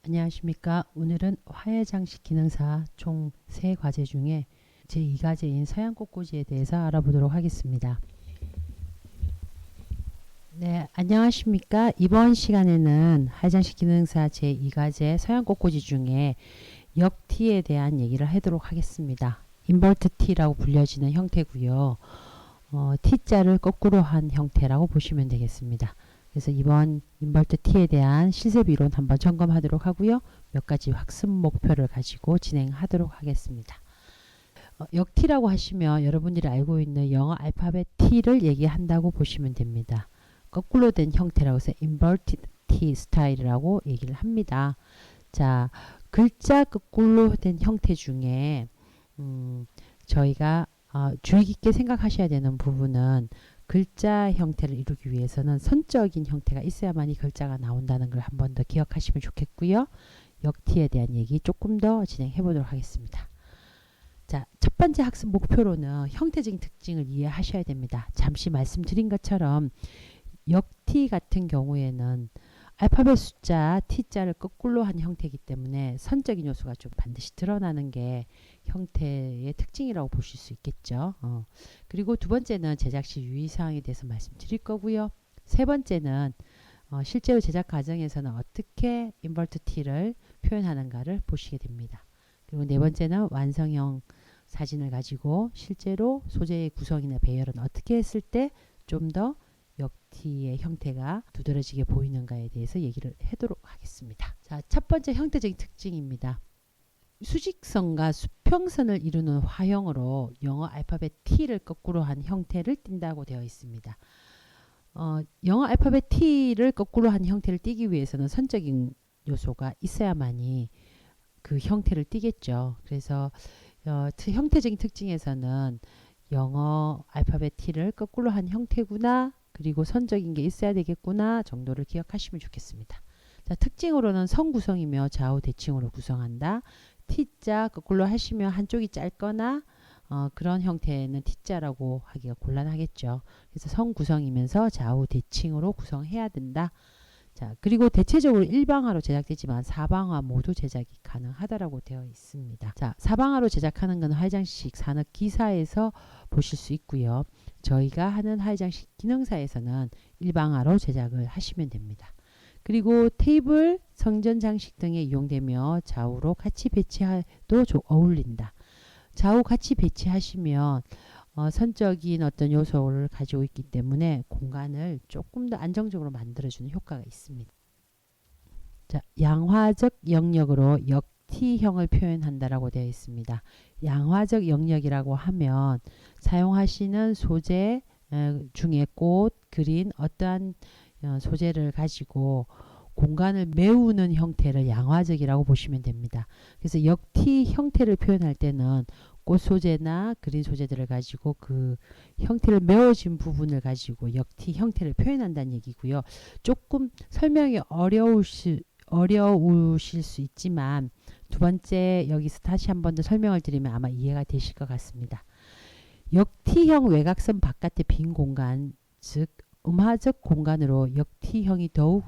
안녕하십니까. 오늘은 화해장식 기능사 총 3과제 중에 제2과제인 서양꽃꽂이에 대해서 알아보도록 하겠습니다. 네, 안녕하십니까. 이번 시간에는 화해장식 기능사 제2과제 서양꽃꽂이 중에 역티에 대한 얘기를 하도록 하겠습니다. 인버트 T라고 불려지는 형태고요. T자를 거꾸로 한 형태라고 보시면 되겠습니다. 그래서 이번 인버트 T에 대한 실습 이론 한번 점검하도록 하고요. 몇 가지 학습 목표를 가지고 진행하도록 하겠습니다. 역티라고 하시면 여러분들이 알고 있는 영어 알파벳 T를 얘기한다고 보시면 됩니다. 거꾸로 된 형태라고 해서 inverted T 스타일이라고 얘기를 합니다. 자, 글자 거꾸로 된 형태 중에 저희가 주의 깊게 생각하셔야 되는 부분은 글자 형태를 이루기 위해서는 선적인 형태가 있어야만 이 글자가 나온다는 걸 한 번 더 기억하시면 좋겠고요. 역티에 대한 얘기 조금 더 진행해 보도록 하겠습니다. 자, 첫 번째 학습 목표로는 형태적인 특징을 이해하셔야 됩니다. 잠시 말씀드린 것처럼 역티 같은 경우에는 알파벳 숫자 T자를 거꾸로 한 형태이기 때문에 선적인 요소가 좀 반드시 드러나는 게 형태의 특징이라고 보실 수 있겠죠. 그리고 두 번째는 제작 시 유의사항에 대해서 말씀드릴 거고요. 세 번째는 실제로 제작 과정에서는 어떻게 인버트 T를 표현하는가를 보시게 됩니다. 그리고 네 번째는 완성형 사진을 가지고 실제로 소재의 구성이나 배열은 어떻게 했을 때 좀 더 역티의 형태가 두드러지게 보이는가에 대해서 얘기를 하도록 하겠습니다. 자, 첫 번째 형태적인 특징입니다. 수직선과 수평선을 이루는 화형으로 영어 알파벳 T를 거꾸로 한 형태를 띈다고 되어 있습니다. 영어 알파벳 T를 거꾸로 한 형태를 띄기 위해서는 선적인 요소가 있어야만이 그 형태를 띄겠죠. 그래서 형태적인 특징에서는 영어 알파벳 T를 거꾸로 한 형태구나, 그리고 선적인 게 있어야 되겠구나 정도를 기억하시면 좋겠습니다. 자, 특징으로는 선 구성이며 좌우 대칭으로 구성한다. T자 거꾸로 하시면 한쪽이 짧거나 그런 형태는 T자라고 하기가 곤란하겠죠. 그래서 선 구성이면서 좌우 대칭으로 구성해야 된다. 자, 그리고 대체적으로 일방화로 제작되지만 사방화 모두 제작이 가능하다라고 되어 있습니다. 자, 사방화로 제작하는 건 화해장식 산업 기사에서 보실 수 있고요. 저희가 하는 화해장식 기능사에서는 일방화로 제작을 하시면 됩니다. 그리고 테이블, 성전 장식 등에 이용되며 좌우로 같이 배치해도 어울린다. 좌우 같이 배치하시면 선적인 어떤 요소를 가지고 있기 때문에 공간을 조금 더 안정적으로 만들어주는 효과가 있습니다. 자, 양화적 영역으로 역티형을 표현한다라고 되어 있습니다. 양화적 영역이라고 하면 사용하시는 소재 중에 꽃, 그린 어떠한 소재를 가지고 공간을 메우는 형태를 양화적이라고 보시면 됩니다. 그래서 역티 형태를 표현할 때는 꽃 소재나 그린 소재들을 가지고 그 형태를 메워진 부분을 가지고 역티 형태를 표현한다는 얘기고요. 조금 설명이 어려우실 수 있지만 두 번째 여기서 다시 한 번 더 설명을 드리면 아마 이해가 되실 것 같습니다. 역티형 외곽선 바깥의 빈 공간, 즉 음화적 공간으로 역티형이 더욱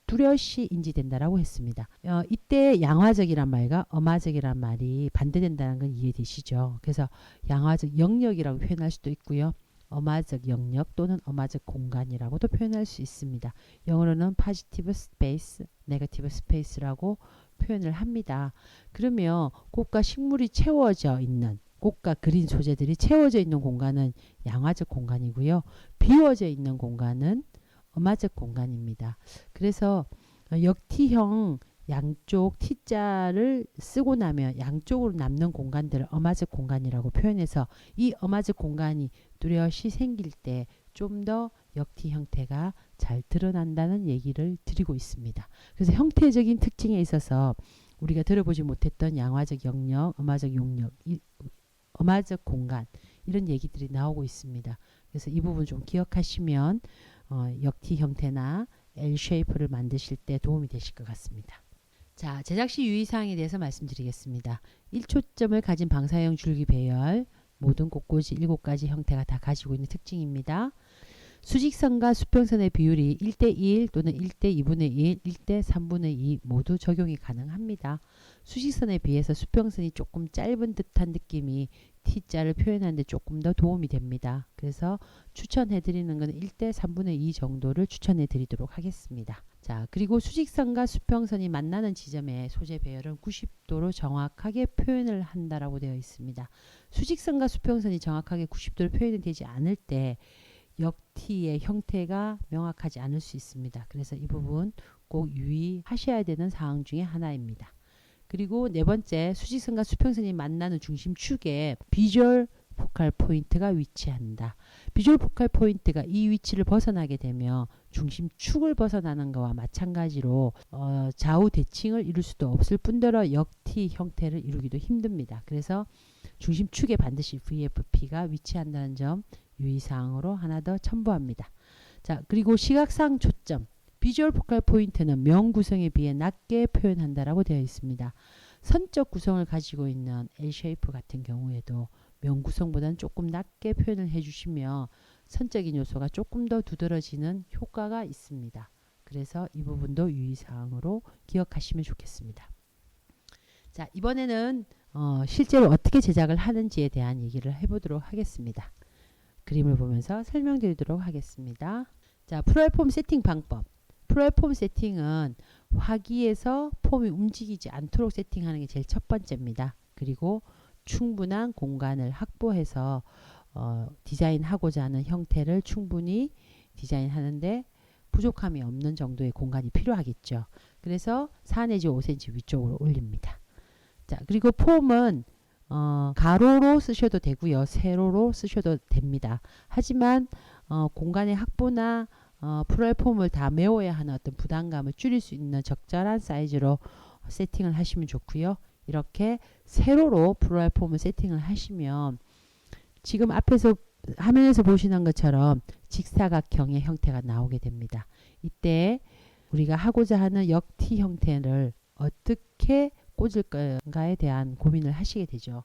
뚜렷이 인지된다라고 했습니다. 이때 양화적이란 말과 음화적이란 말이 반대된다는 건 이해되시죠? 그래서 양화적 영역이라고 표현할 수도 있고요. 음화적 영역 또는 음화적 공간이라고도 표현할 수 있습니다. 영어로는 positive space, negative space라고 표현을 합니다. 그러면 꽃과 식물이 채워져 있는, 꽃과 그린 소재들이 채워져 있는 공간은 양화적 공간이고요. 비워져 있는 공간은 음화적 공간입니다. 그래서 역티형 양쪽 T자를 쓰고 나면 양쪽으로 남는 공간들을 음화적 공간이라고 표현해서 이 음화적 공간이 뚜렷이 생길 때 좀 더 역티 형태가 잘 드러난다는 얘기를 드리고 있습니다. 그래서 형태적인 특징에 있어서 우리가 들어보지 못했던 양화적 영역, 음화적 용역, 음화적 공간 이런 얘기들이 나오고 있습니다. 그래서 이 부분 좀 기억하시면 역티 형태나 L 쉐이프를 만드실 때 도움이 되실 것 같습니다. 자, 제작 시 유의사항에 대해서 말씀드리겠습니다. 1초점을 가진 방사형 줄기 배열, 모든 꽃꽂이 7가지 형태가 다 가지고 있는 특징입니다. 수직선과 수평선의 비율이 1대1 또는 1대2분의 1, 1대3분의 2 모두 적용이 가능합니다. 수직선에 비해서 수평선이 조금 짧은 듯한 느낌이 T자를 표현하는 데 조금 더 도움이 됩니다. 그래서 추천해 드리는 것은 1대3분의 2 정도를 추천해 드리도록 하겠습니다. 자, 그리고 수직선과 수평선이 만나는 지점의 소재 배열은 90도로 정확하게 표현을 한다라고 되어 있습니다. 수직선과 수평선이 정확하게 90도로 표현이 되지 않을 때 역티의 형태가 명확하지 않을 수 있습니다. 그래서 이 부분 꼭 유의하셔야 되는 사항 중에 하나입니다. 그리고 네 번째, 수직선과 수평선이 만나는 중심축에 비주얼 포칼 포인트가 위치한다. 비주얼 포칼 포인트가 이 위치를 벗어나게 되면 중심축을 벗어나는 것과 마찬가지로 좌우 대칭을 이룰 수도 없을 뿐더러 역티 형태를 이루기도 힘듭니다. 그래서 중심축에 반드시 VFP가 위치한다는 점 유의사항으로 하나 더 첨부합니다. 자, 그리고 시각상 초점. 비주얼 포칼 포인트는 면 구성에 비해 낮게 표현한다라고 되어 있습니다. 선적 구성을 가지고 있는 L 쉐이프 같은 경우에도 면 구성보다는 조금 낮게 표현을 해주시면 선적인 요소가 조금 더 두드러지는 효과가 있습니다. 그래서 이 부분도 유의사항으로 기억하시면 좋겠습니다. 자, 이번에는 실제로 어떻게 제작을 하는지에 대한 얘기를 해보도록 하겠습니다. 그림을 보면서 설명드리도록 하겠습니다. 자, 프로폼 세팅 방법. 프로폼 세팅은 화기에서 폼이 움직이지 않도록 세팅하는 게 제일 첫 번째입니다. 그리고 충분한 공간을 확보해서 디자인하고자 하는 형태를 충분히 디자인하는데 부족함이 없는 정도의 공간이 필요하겠죠. 그래서 4 내지 5cm 위쪽으로 올립니다. 자, 그리고 폼은 가로로 쓰셔도 되고요. 세로로 쓰셔도 됩니다. 하지만 공간의 확보나 프로폼을 다 메워야 하는 어떤 부담감을 줄일 수 있는 적절한 사이즈로 세팅을 하시면 좋고요. 이렇게 세로로 프로폼을 세팅을 하시면 지금 앞에서 화면에서 보시는 것처럼 직사각형의 형태가 나오게 됩니다. 이때 우리가 하고자 하는 역티 형태를 어떻게 꽂을 건가에 대한 고민을 하시게 되죠.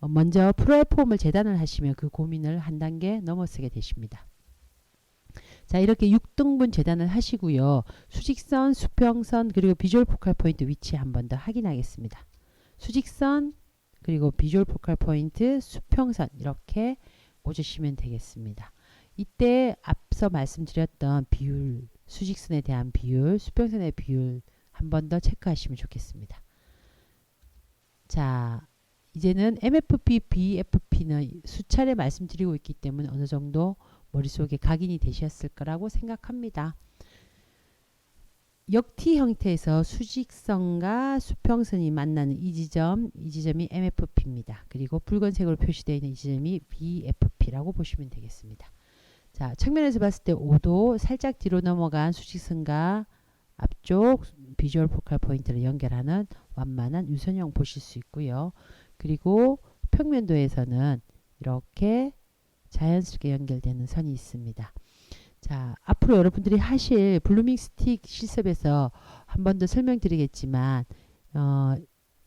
먼저 프로폼을 재단을 하시면 그 고민을 한 단계 넘어서게 되십니다. 자, 이렇게 6등분 재단을 하시고요. 수직선, 수평선, 그리고 비주얼 포칼 포인트 위치 한 번 더 확인하겠습니다. 수직선, 그리고 비주얼 포칼 포인트, 수평선 이렇게 꽂으시면 되겠습니다. 이때 앞서 말씀드렸던 비율, 수직선에 대한 비율, 수평선의 비율 한 번 더 체크하시면 좋겠습니다. 자, 이제는 MFP, BFP는 수차례 말씀드리고 있기 때문에 어느 정도 머릿속에 각인이 되셨을 거라고 생각합니다. 역티 형태에서 수직선과 수평선이 만나는 이 지점이 MFP입니다. 그리고 붉은색으로 표시되어 있는 이 지점이 BFP라고 보시면 되겠습니다. 자, 측면에서 봤을 때 5도 살짝 뒤로 넘어간 수직선과 앞쪽 비주얼 포칼 포인트를 연결하는 완만한 유선형 보실 수 있고요. 그리고 평면도에서는 이렇게 자연스럽게 연결되는 선이 있습니다. 자, 앞으로 여러분들이 하실 블루밍 스틱 실습에서 한 번 더 설명드리겠지만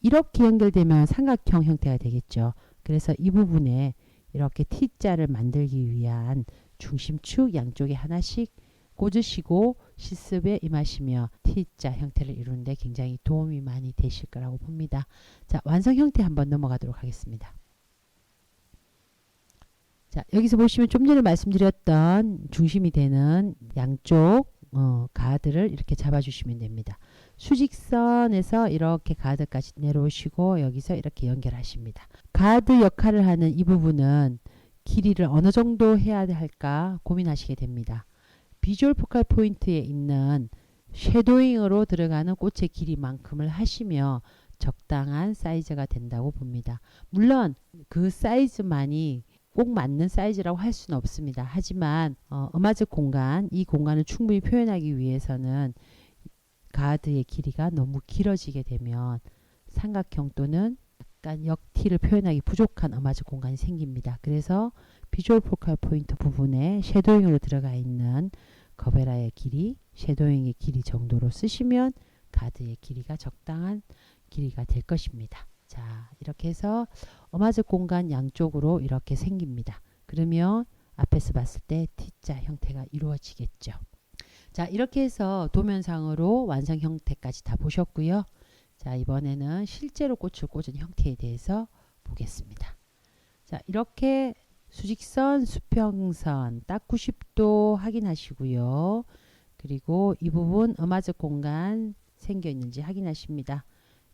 이렇게 연결되면 삼각형 형태가 되겠죠. 그래서 이 부분에 이렇게 T자를 만들기 위한 중심축 양쪽에 하나씩 꽂으시고 실습에 임하시며 T자 형태를 이루는데 굉장히 도움이 많이 되실 거라고 봅니다. 자, 완성 형태 한번 넘어가도록 하겠습니다. 자, 여기서 보시면 좀 전에 말씀드렸던 중심이 되는 양쪽 가드를 이렇게 잡아주시면 됩니다. 수직선에서 이렇게 가드까지 내려오시고 여기서 이렇게 연결하십니다. 가드 역할을 하는 이 부분은 길이를 어느 정도 해야 할까 고민하시게 됩니다. 비주얼 포칼 포인트에 있는 섀도잉으로 들어가는 꽃의 길이만큼을 하시며 적당한 사이즈가 된다고 봅니다. 물론 그 사이즈만이 꼭 맞는 사이즈라고 할 수는 없습니다. 하지만 어마즈 공간, 이 공간을 충분히 표현하기 위해서는 가드의 길이가 너무 길어지게 되면 삼각형 또는 약간 역티를 표현하기 부족한 어마즈 공간이 생깁니다. 그래서 비주얼 포칼 포인트 부분에 섀도잉으로 들어가 있는 거베라의 길이, 섀도잉의 길이 정도로 쓰시면 가드의 길이가 적당한 길이가 될 것입니다. 자, 이렇게 해서 어마즈 공간 양쪽으로 이렇게 생깁니다. 그러면 앞에서 봤을 때 T자 형태가 이루어지겠죠. 자, 이렇게 해서 도면상으로 완성 형태까지 다 보셨고요. 자, 이번에는 실제로 꽃을 꽂은 형태에 대해서 보겠습니다. 자, 이렇게 수직선, 수평선 딱 90도 확인하시고요. 그리고 이 부분 음화적 공간 생겨 있는지 확인하십니다.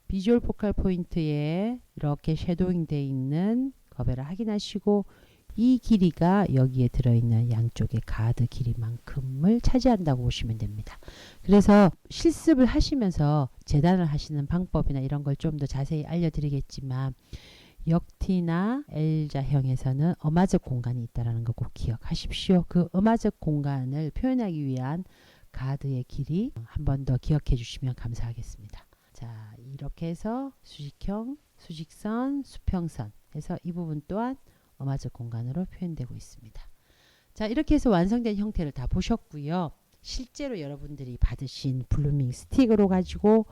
비주얼 포칼 포인트에 이렇게 섀도잉 되어 있는 거베를 확인하시고 이 길이가 여기에 들어있는 양쪽의 가드 길이만큼을 차지한다고 보시면 됩니다. 그래서 실습을 하시면서 재단을 하시는 방법이나 이런 걸 좀 더 자세히 알려드리겠지만 역티나 L자형에서는 음화적 공간이 있다는 거 꼭 기억하십시오. 그 음화적 공간을 표현하기 위한 가드의 길이 한 번 더 기억해 주시면 감사하겠습니다. 자, 이렇게 해서 수직형, 수직선, 수평선 해서 이 부분 또한 음화적 공간으로 표현되고 있습니다. 자, 이렇게 해서 완성된 형태를 다 보셨고요. 실제로 여러분들이 받으신 블루밍 스틱으로 가지고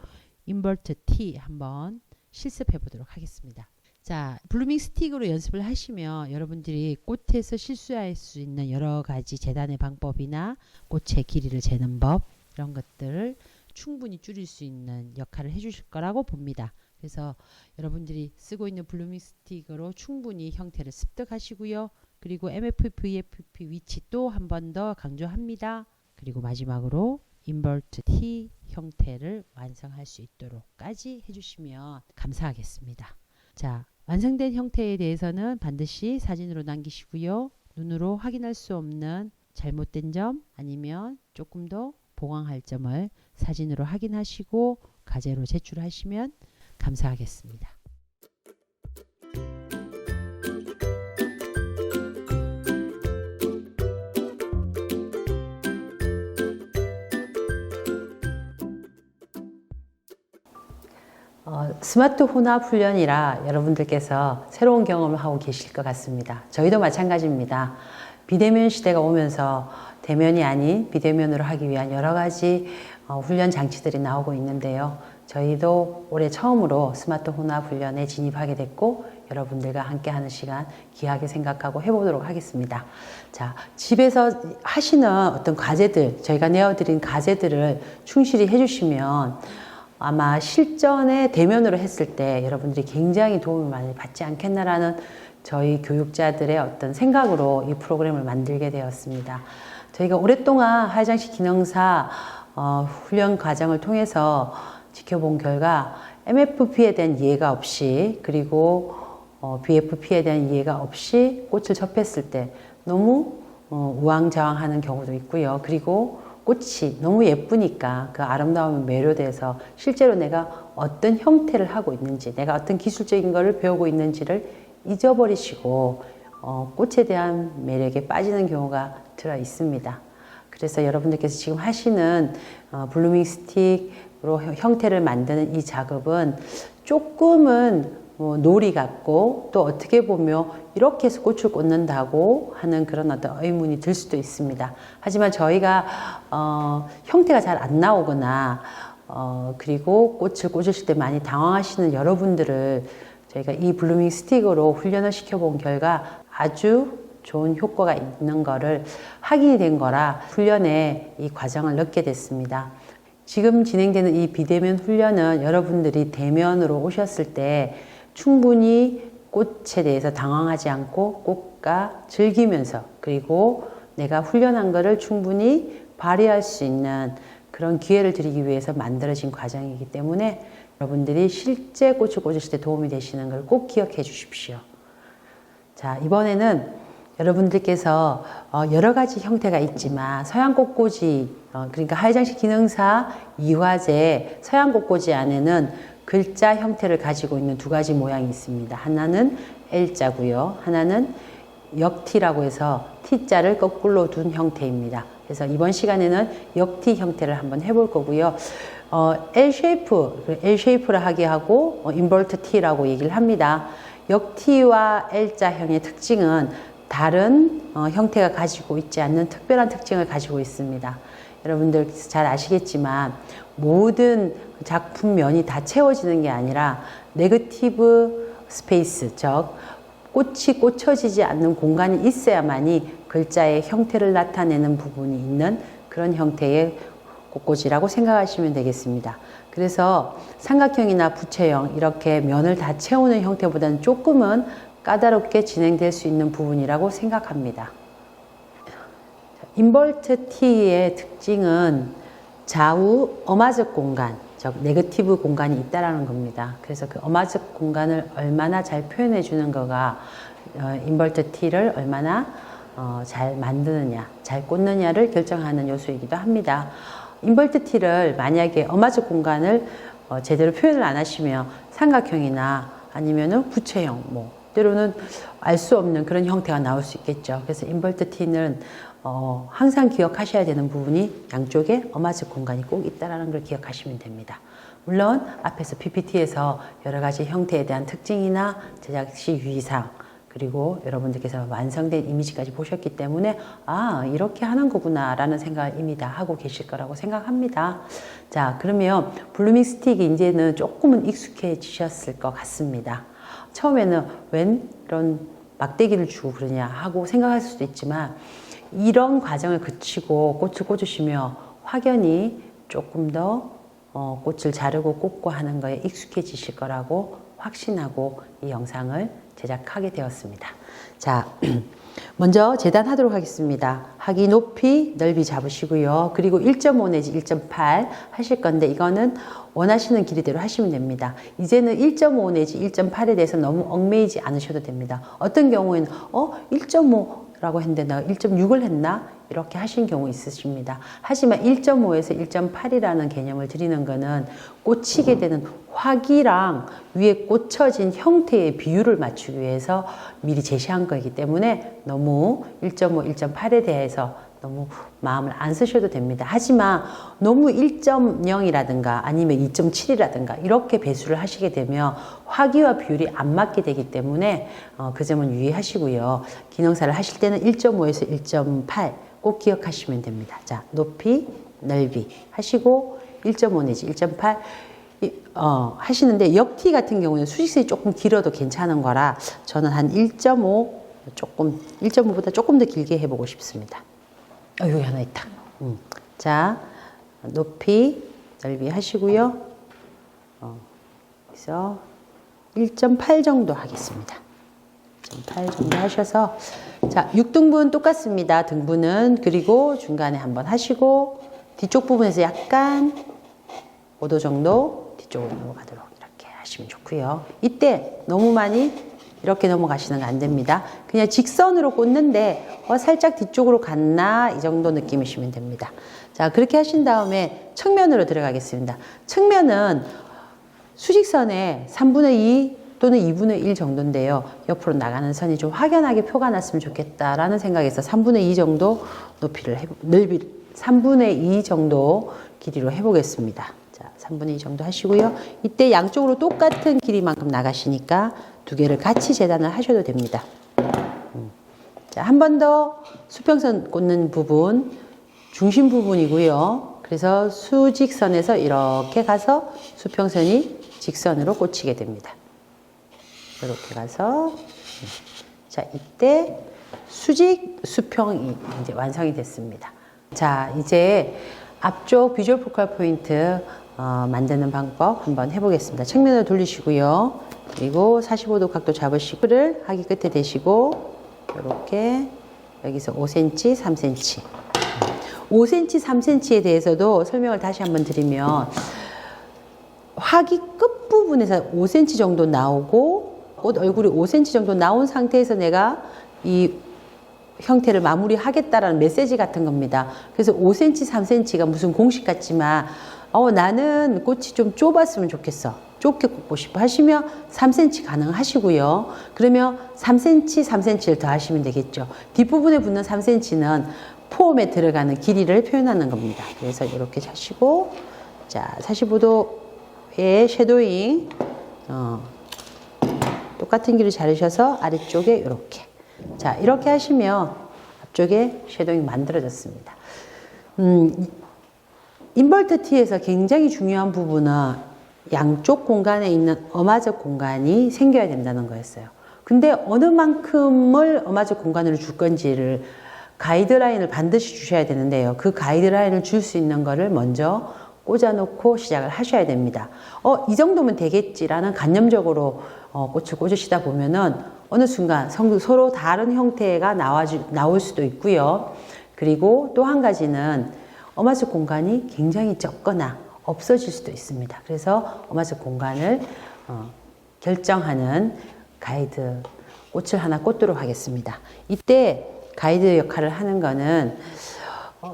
인버트 T 한번 실습해 보도록 하겠습니다. 자, 블루밍 스틱으로 연습을 하시면 여러분들이 꽃에서 실수할 수 있는 여러 가지 재단의 방법이나 꽃의 길이를 재는 법 이런 것들을 충분히 줄일 수 있는 역할을 해주실 거라고 봅니다. 그래서 여러분들이 쓰고 있는 블루밍 스틱으로 충분히 형태를 습득하시고요. 그리고 MFP, VFP 위치 또 한 번 더 강조합니다. 그리고 마지막으로 인버트 T 형태를 완성할 수 있도록까지 해주시면 감사하겠습니다. 자, 완성된 형태에 대해서는 반드시 사진으로 남기시고요. 눈으로 확인할 수 없는 잘못된 점 아니면 조금 더 보강할 점을 사진으로 확인하시고 과제로 제출하시면 감사하겠습니다. 스마트 혼합 훈련이라 여러분들께서 새로운 경험을 하고 계실 것 같습니다. 저희도 마찬가지입니다. 비대면 시대가 오면서 대면이 아닌 비대면으로 하기 위한 여러 가지 훈련 장치들이 나오고 있는데요. 저희도 올해 처음으로 스마트 혼합 훈련에 진입하게 됐고 여러분들과 함께 하는 시간 귀하게 생각하고 해보도록 하겠습니다. 자, 집에서 하시는 어떤 과제들, 저희가 내어드린 과제들을 충실히 해주시면 아마 실전에 대면으로 했을 때 여러분들이 굉장히 도움을 많이 받지 않겠나라는 저희 교육자들의 어떤 생각으로 이 프로그램을 만들게 되었습니다. 저희가 오랫동안 하회장식 기능사 훈련 과정을 통해서 지켜본 결과 MFP에 대한 이해가 없이 그리고 BFP에 대한 이해가 없이 꽃을 접했을 때 너무 우왕좌왕하는 경우도 있고요. 그리고 꽃이 너무 예쁘니까 그 아름다움에 매료돼서 실제로 내가 어떤 형태를 하고 있는지 내가 어떤 기술적인 것을 배우고 있는지를 잊어버리시고 꽃에 대한 매력에 빠지는 경우가 들어 있습니다. 그래서 여러분들께서 지금 하시는 블루밍 스틱으로 형태를 만드는 이 작업은 조금은 놀이 같고 또 어떻게 보면 이렇게 해서 꽃을 꽂는다고 하는 그런 어떤 의문이 들 수도 있습니다. 하지만 저희가 형태가 잘 안 나오거나 그리고 꽃을 꽂으실 때 많이 당황하시는 여러분들을 저희가 이 블루밍 스틱으로 훈련을 시켜본 결과 아주 좋은 효과가 있는 거를 확인이 된 거라 훈련에 이 과정을 넣게 됐습니다. 지금 진행되는 이 비대면 훈련은 여러분들이 대면으로 오셨을 때 충분히 꽃에 대해서 당황하지 않고 꽃과 즐기면서 그리고 내가 훈련한 것을 충분히 발휘할 수 있는 그런 기회를 드리기 위해서 만들어진 과정이기 때문에 여러분들이 실제 꽃을 꽂으실 때 도움이 되시는 걸 꼭 기억해 주십시오. 자, 이번에는 여러분들께서 여러 가지 형태가 있지만 서양꽃꽂이 그러니까 하회장식 기능사 2화제 서양꽃꽂이 안에는 글자 형태를 가지고 있는 두 가지 모양이 있습니다. 하나는 L자고요. 하나는 역티라고 해서 T자를 거꾸로 둔 형태입니다. 그래서 이번 시간에는 역티 형태를 한번 해볼 거고요. L-쉐이프를 하게 하고 인버트 T라고 얘기를 합니다. 역티와 L자형의 특징은 다른 형태가 가지고 있지 않는 특별한 특징을 가지고 있습니다. 여러분들 잘 아시겠지만 모든 작품 면이 다 채워지는 게 아니라 네거티브 스페이스, 즉 꽃이 꽂혀지지 않는 공간이 있어야만이 글자의 형태를 나타내는 부분이 있는 그런 형태의 꽃꽂이라고 생각하시면 되겠습니다. 그래서 삼각형이나 부채형 이렇게 면을 다 채우는 형태보다는 조금은 까다롭게 진행될 수 있는 부분이라고 생각합니다. 인버트 T의 특징은 좌우 어마적 공간, 즉 네거티브 공간이 있다라는 겁니다. 그래서 그 어마적 공간을 얼마나 잘 표현해 주는 거가 인버트 T를 얼마나 잘 만드느냐, 잘 꽂느냐를 결정하는 요소이기도 합니다. 인버트 T를 만약에 어마적 공간을 제대로 표현을 안 하시면 삼각형이나 아니면은 부채형, 때로는 알 수 없는 그런 형태가 나올 수 있겠죠. 그래서 인버트 T는 항상 기억하셔야 되는 부분이 양쪽에 어마적 공간이 꼭 있다는 걸 기억하시면 됩니다. 물론 앞에서 PPT에서 여러 가지 형태에 대한 특징이나 제작 시 유의사항 그리고 여러분들께서 완성된 이미지까지 보셨기 때문에 아 이렇게 하는 거구나 라는 생각을 이미 다 하고 계실 거라고 생각합니다. 자 그러면 블루밍 스틱이 이제는 조금은 익숙해지셨을 것 같습니다. 처음에는 웬 이런 막대기를 주고 그러냐 하고 생각할 수도 있지만 이런 과정을 거치고 꽃을 꽂으시며 확연히 조금 더 꽃을 자르고 꽂고 하는 거에 익숙해지실 거라고 확신하고 이 영상을 제작하게 되었습니다. 자, 먼저 재단하도록 하겠습니다. 하기 높이, 넓이 잡으시고요. 그리고 1.5 내지 1.8 하실 건데 이거는 원하시는 길이대로 하시면 됩니다. 이제는 1.5 내지 1.8에 대해서 너무 얽매이지 않으셔도 됩니다. 어떤 경우에는 1.5라고 했는데 나 1.6을 했나? 이렇게 하신 경우 있으십니다. 하지만 1.5에서 1.8이라는 개념을 드리는 것은 꽂히게 되는 화기랑 위에 꽂혀진 형태의 비율을 맞추기 위해서 미리 제시한 거이기 때문에 너무 1.5, 1.8에 대해서 너무 마음을 안 쓰셔도 됩니다. 하지만 너무 1.0이라든가 아니면 2.7이라든가 이렇게 배수를 하시게 되면 화기와 비율이 안 맞게 되기 때문에 그 점은 유의하시고요. 기능사를 하실 때는 1.5에서 1.8 꼭 기억하시면 됩니다. 자, 높이, 넓이 하시고 1.5 내지 1.8 하시는데 역티 같은 경우는 수직선이 조금 길어도 괜찮은 거라 저는 한 1.5 1.5보다 조금 더 길게 해보고 싶습니다. 여기 하나 있다. 자, 높이, 넓이 하시고요. 그래서 1.8 정도 하겠습니다. 1.8 정도 하셔서 자, 6등분 똑같습니다. 등분은 그리고 중간에 한번 하시고 뒤쪽 부분에서 약간 5도 정도 뒤쪽으로 넘어가도록 이렇게 하시면 좋고요. 이때 너무 많이 이렇게 넘어가시는 거 안 됩니다. 그냥 직선으로 꽂는데 살짝 뒤쪽으로 갔나 이 정도 느낌이시면 됩니다. 자 그렇게 하신 다음에 측면으로 들어가겠습니다. 측면은 수직선의 3분의 2 또는 2분의 1 정도인데요. 옆으로 나가는 선이 좀 확연하게 표가 났으면 좋겠다라는 생각에서 3분의 2 정도 넓이 3분의 2 정도 길이로 해보겠습니다. 자, 3분의 2 정도 하시고요. 이때 양쪽으로 똑같은 길이만큼 나가시니까 두 개를 같이 재단을 하셔도 됩니다. 자, 한 번 더 수평선 꽂는 부분, 중심 부분이고요. 그래서 수직선에서 이렇게 가서 수평선이 직선으로 꽂히게 됩니다. 이렇게 가서 자 이때 수직 수평이 이제 완성이 됐습니다. 자 이제 앞쪽 비주얼 포컬 포인트 만드는 방법 한번 해보겠습니다. 측면을 돌리시고요. 그리고 45도 각도 잡으시고 를 하기 끝에 대시고 이렇게 여기서 5cm, 3cm 5cm, 3cm에 대해서도 설명을 다시 한번 드리면 화기 끝부분에서 5cm 정도 나오고 꽃 얼굴이 5cm 정도 나온 상태에서 내가 이 형태를 마무리하겠다라는 메시지 같은 겁니다. 그래서 5cm, 3cm가 무슨 공식 같지만 나는 꽃이 좀 좁았으면 좋겠어. 좁게 꽂고 싶어 하시면 3cm 가능하시고요. 그러면 3cm, 3cm를 더 하시면 되겠죠. 뒷부분에 붙는 3cm는 폼에 들어가는 길이를 표현하는 겁니다. 그래서 이렇게 하시고 자 45도의 섀도잉 똑같은 길을 자르셔서 아래쪽에 이렇게 자 이렇게 하시면 앞쪽에 섀도잉이 만들어졌습니다. 인버트 T에서 굉장히 중요한 부분은 양쪽 공간에 있는 어마적 공간이 생겨야 된다는 거였어요. 근데 어느 만큼을 어마적 공간으로 줄 건지를 가이드라인을 반드시 주셔야 되는데요. 그 가이드라인을 줄 수 있는 거를 먼저 꽂아놓고 시작을 하셔야 됩니다. 이 정도면 되겠지라는 관념적으로 꽃을 꽂으시다 보면은 어느 순간 서로 다른 형태가 나올 수도 있고요. 그리고 또 한 가지는 어마스 공간이 굉장히 적거나 없어질 수도 있습니다. 그래서 어마스 공간을 결정하는 가이드 꽃을 하나 꽂도록 하겠습니다. 이때 가이드 역할을 하는 거는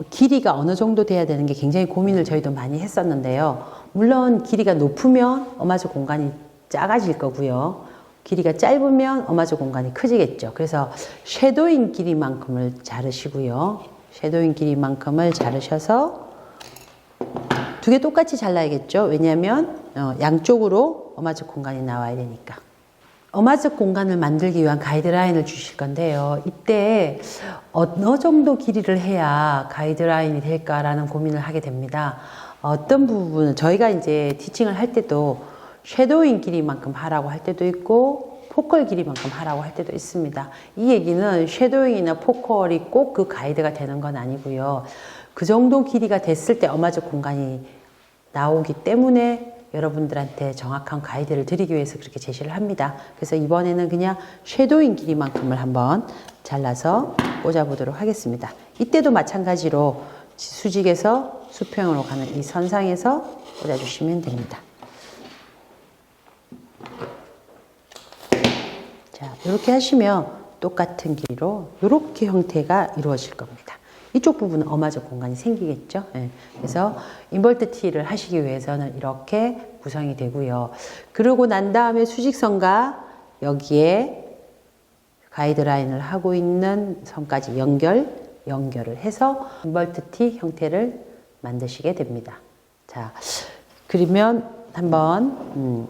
길이가 어느 정도 돼야 되는 게 굉장히 고민을 저희도 많이 했었는데요. 물론 길이가 높으면 어마즈 공간이 작아질 거고요. 길이가 짧으면 어마즈 공간이 커지겠죠. 그래서 섀도잉 길이만큼을 자르시고요. 섀도잉 길이만큼을 자르셔서 두 개 똑같이 잘라야겠죠. 왜냐하면 양쪽으로 어마즈 공간이 나와야 되니까. 어마즈 공간을 만들기 위한 가이드라인을 주실 건데요. 이때 어느 정도 길이를 해야 가이드라인이 될까라는 고민을 하게 됩니다. 어떤 부분은 저희가 이제 티칭을 할 때도 섀도잉 길이만큼 하라고 할 때도 있고 포컬 길이만큼 하라고 할 때도 있습니다. 이 얘기는 섀도잉이나 포컬이 꼭 그 가이드가 되는 건 아니고요. 그 정도 길이가 됐을 때 어마즈 공간이 나오기 때문에 여러분들한테 정확한 가이드를 드리기 위해서 그렇게 제시를 합니다. 그래서 이번에는 그냥 섀도잉 길이만큼을 한번 잘라서 꽂아보도록 하겠습니다. 이때도 마찬가지로 수직에서 수평으로 가는 이 선상에서 꽂아주시면 됩니다. 자, 이렇게 하시면 똑같은 길이로 이렇게 형태가 이루어질 겁니다. 이쪽 부분은 어마즈 공간이 생기겠죠. 네. 그래서 인벌트 티를 하시기 위해서는 이렇게 구성이 되고요. 그러고 난 다음에 수직선과 여기에 가이드라인을 하고 있는 선까지 연결을 해서 인벌트 티 형태를 만드시게 됩니다. 자, 그러면 한번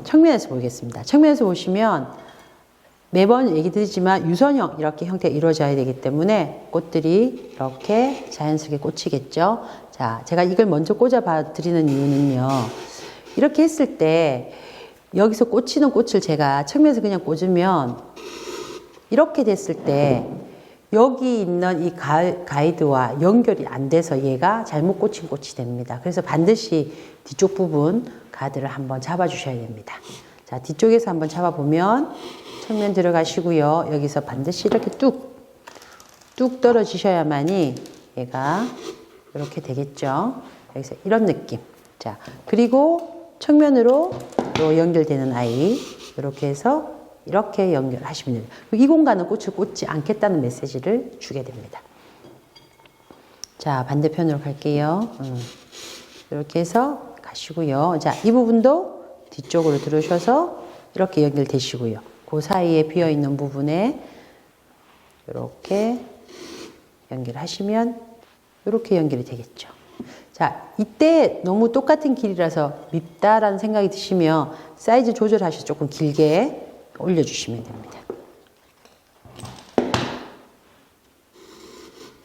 측면에서 보겠습니다. 측면에서 보시면 매번 얘기 드리지만 유선형 이렇게 형태가 이루어져야 되기 때문에 꽃들이 이렇게 자연스럽게 꽂히겠죠. 자, 제가 이걸 먼저 꽂아 드리는 이유는요. 이렇게 했을 때 여기서 꽂히는 꽃을 제가 측면에서 그냥 꽂으면 이렇게 됐을 때 여기 있는 이 가이드와 연결이 안 돼서 얘가 잘못 꽂힌 꽃이 됩니다. 그래서 반드시 뒤쪽 부분 가드를 한번 잡아 주셔야 됩니다. 자, 뒤쪽에서 한번 잡아보면 측면 들어가시고요. 여기서 반드시 이렇게 뚝 떨어지셔야만이 얘가 이렇게 되겠죠. 여기서 이런 느낌. 자, 그리고 측면으로 또 연결되는 아이 이렇게 해서 이렇게 연결하시면 됩니다. 이 공간은 꽃을 꽂지 않겠다는 메시지를 주게 됩니다. 자, 반대편으로 갈게요. 이렇게 해서 가시고요. 자, 이 부분도 뒤쪽으로 들어오셔서 이렇게 연결되시고요. 그 사이에 비어있는 부분에 이렇게 연결하시면 이렇게 연결이 되겠죠. 자, 이때 너무 똑같은 길이라서 밉다라는 생각이 드시면 사이즈 조절하셔서 조금 길게 올려주시면 됩니다.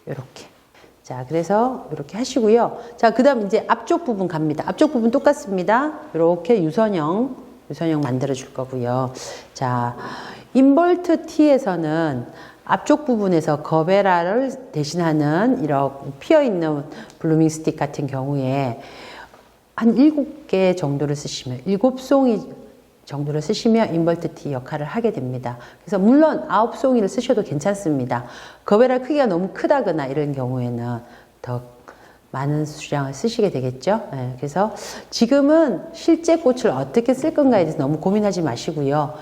이렇게. 자, 그래서 이렇게 하시고요. 자, 그 다음 이제 앞쪽 부분 갑니다. 앞쪽 부분 똑같습니다. 이렇게 유선형 만들어 줄 거고요. 자, 인벌트 티에서는 앞쪽 부분에서 거베라를 대신하는 이렇게 피어있는 블루밍 스틱 같은 경우에 한 7개 정도를 쓰시면 7송이 정도를 쓰시면 인벌트 티 역할을 하게 됩니다. 그래서 물론 9송이를 쓰셔도 괜찮습니다. 거베라 크기가 너무 크다거나 이런 경우에는 더 많은 수량을 쓰시게 되겠죠. 네, 그래서 지금은 실제 꽃을 어떻게 쓸 건가에 대해서 너무 고민하지 마시고요.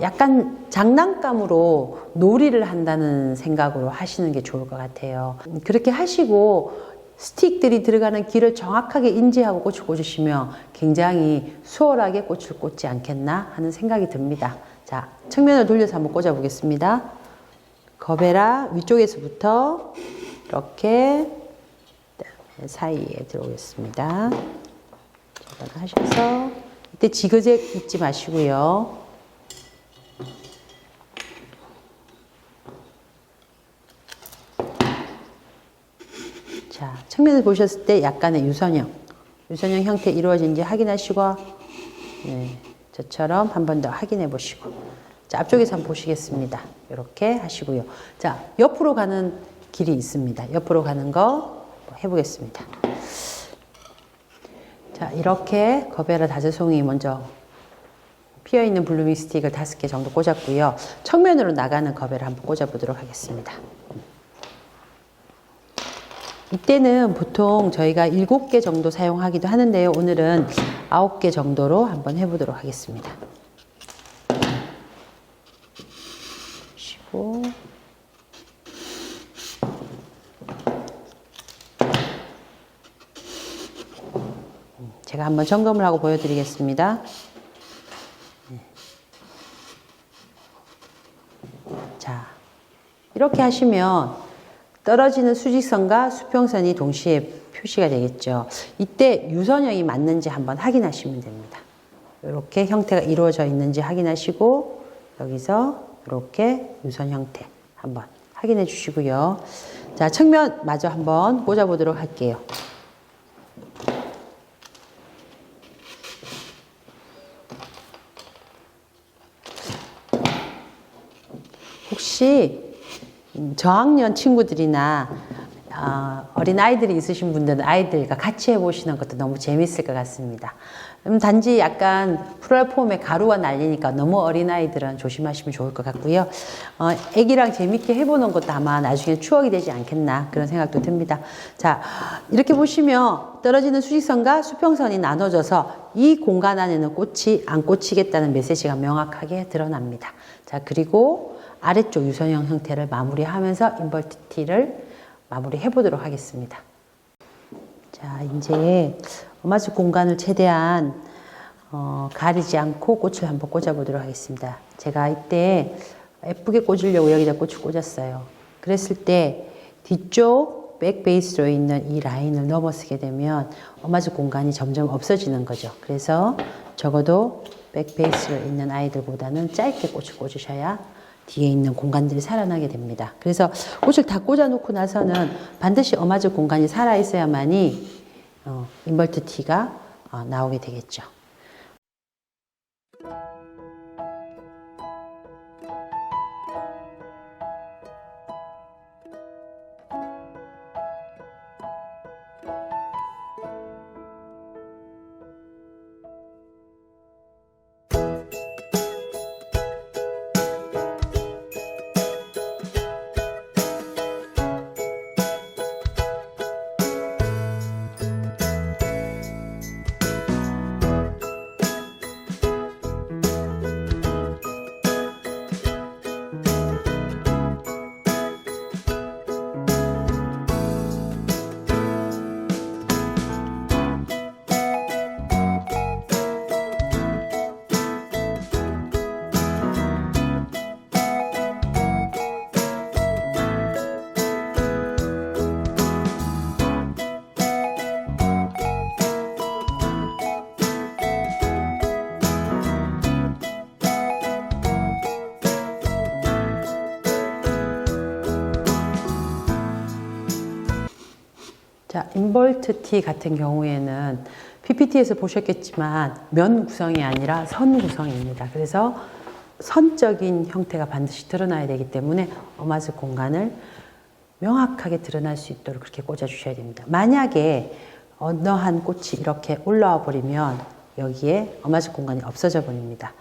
약간 장난감으로 놀이를 한다는 생각으로 하시는 게 좋을 것 같아요. 그렇게 하시고 스틱들이 들어가는 길을 정확하게 인지하고 꽃을 꽂으시면 굉장히 수월하게 꽃을 꽂지 않겠나 하는 생각이 듭니다. 자, 측면을 돌려서 한번 꽂아 보겠습니다. 거베라 위쪽에서부터 이렇게 사이에 들어오겠습니다. 하셔서 이때 지그재그 잊지 마시고요. 자, 측면을 보셨을 때 약간의 유선형 형태 이루어진지 확인하시고, 네, 저처럼 한 번 더 확인해 보시고. 자, 앞쪽에서 한번 보시겠습니다. 이렇게 하시고요. 자, 옆으로 가는 길이 있습니다. 옆으로 가는 거 해보겠습니다. 자, 이렇게 거베라 다재송이 먼저 피어있는 블루밍 스틱을 5개 정도 꽂았고요. 측면으로 나가는 거베를 한번 꽂아보도록 하겠습니다. 이때는 보통 저희가 7개 정도 사용하기도 하는데요. 오늘은 9개 정도로 한번 해보도록 하겠습니다. 쉬고 제가 한번 점검을 하고 보여드리겠습니다. 자, 이렇게 하시면 떨어지는 수직선과 수평선이 동시에 표시가 되겠죠. 이때 유선형이 맞는지 한번 확인하시면 됩니다. 이렇게 형태가 이루어져 있는지 확인하시고 여기서 이렇게 유선 형태 한번 확인해 주시고요. 자, 측면 마저 한번 꽂아 보도록 할게요. 혹시 저학년 친구들이나 어린 아이들이 있으신 분들은 아이들과 같이 해보시는 것도 너무 재밌을 것 같습니다. 단지 약간 플랫폼에 가루가 날리니까 너무 어린 아이들은 조심하시면 좋을 것 같고요. 애기랑 재밌게 해보는 것도 아마 나중에 추억이 되지 않겠나 그런 생각도 듭니다. 자, 이렇게 보시면 떨어지는 수직선과 수평선이 나눠져서 이 공간 안에는 꽃이 안 꽂히겠다는 메시지가 명확하게 드러납니다. 자, 그리고 아래쪽 유선형 형태를 마무리하면서 인버트 T를 마무리해 보도록 하겠습니다. 자, 이제 어마즈 공간을 최대한 가리지 않고 꽃을 한번 꽂아 보도록 하겠습니다. 제가 이때 예쁘게 꽂으려고 여기다 꽃을 꽂았어요. 그랬을 때 뒤쪽 백 베이스로 있는 이 라인을 넘어서게 되면 어마즈 공간이 점점 없어지는 거죠. 그래서 적어도 백 베이스로 있는 아이들보다는 짧게 꽃을 꽂으셔야 뒤에 있는 공간들이 살아나게 됩니다. 그래서 꽃을 다 꽂아 놓고 나서는 반드시 어마즈 공간이 살아 있어야만이 인버트 T가 나오게 되겠죠. 자, 인버트 T 같은 경우에는 PPT에서 보셨겠지만 면 구성이 아니라 선 구성입니다. 그래서 선적인 형태가 반드시 드러나야 되기 때문에 어마즈 공간을 명확하게 드러날 수 있도록 그렇게 꽂아 주셔야 됩니다. 만약에 어떠한 꽃이 이렇게 올라와 버리면 여기에 어마즈 공간이 없어져 버립니다.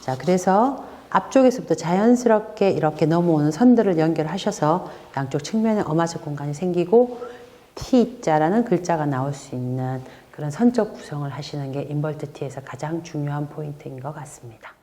자, 그래서 앞쪽에서부터 자연스럽게 이렇게 넘어오는 선들을 연결하셔서 양쪽 측면에 어마즈 공간이 생기고 T자라는 글자가 나올 수 있는 그런 선적 구성을 하시는 게 인버트 T에서 가장 중요한 포인트인 것 같습니다.